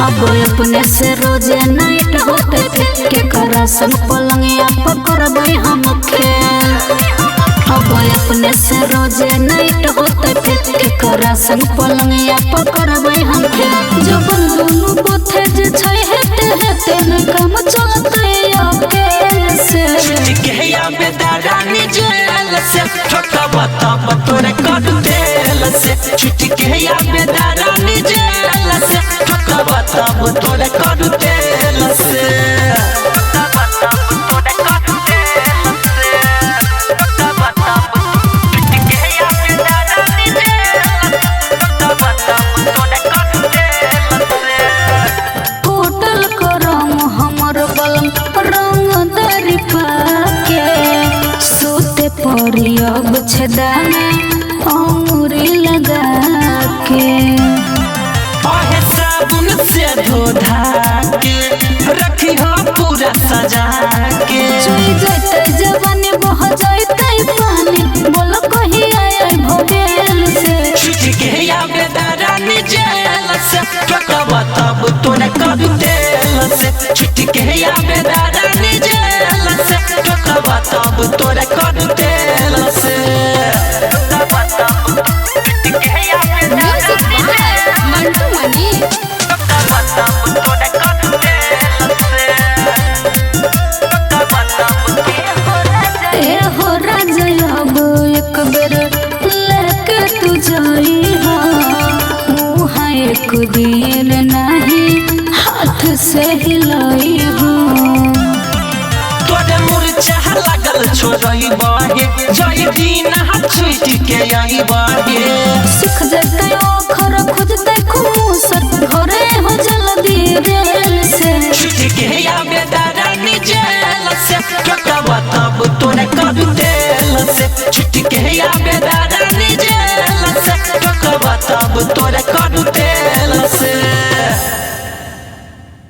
अब अपने से रोजे नाइट होते थे के करा संग पलंगिया पकड़बै हम खेल। अब अपने से रोजे नाइट होते थे के करा संग पलंगिया पकड़बै हम खेल। जब दुनु पथे जे छै हेते हेते न काम चलते अकेले से के या बेदारानी जेल से ठोकबा तब तोरे कर देल से छुट्टी के या बेदारानी जेल से ठोकबा तब तोरे कर देल से अब छदा में अंगूरी लगा के आहे साबुन से धो धा के रखी हो पूरा सजा के चुई जैते जवानी बह जैते पानी बोलो कहीं आए भोगेल से छुट्टी के या बेदारानी जेल से ठोकबा तब तोरे कर देल से छुट्टी के या बेदारानी जेल से ठोकबा तब तोरे कर देल से दिन नहीं हाथ से हिलाई हो तोरे मुरझा लागल छोड़ई बाहे जई दिन हाथ छुट के आई बाहे सुख जते ओखर खोजते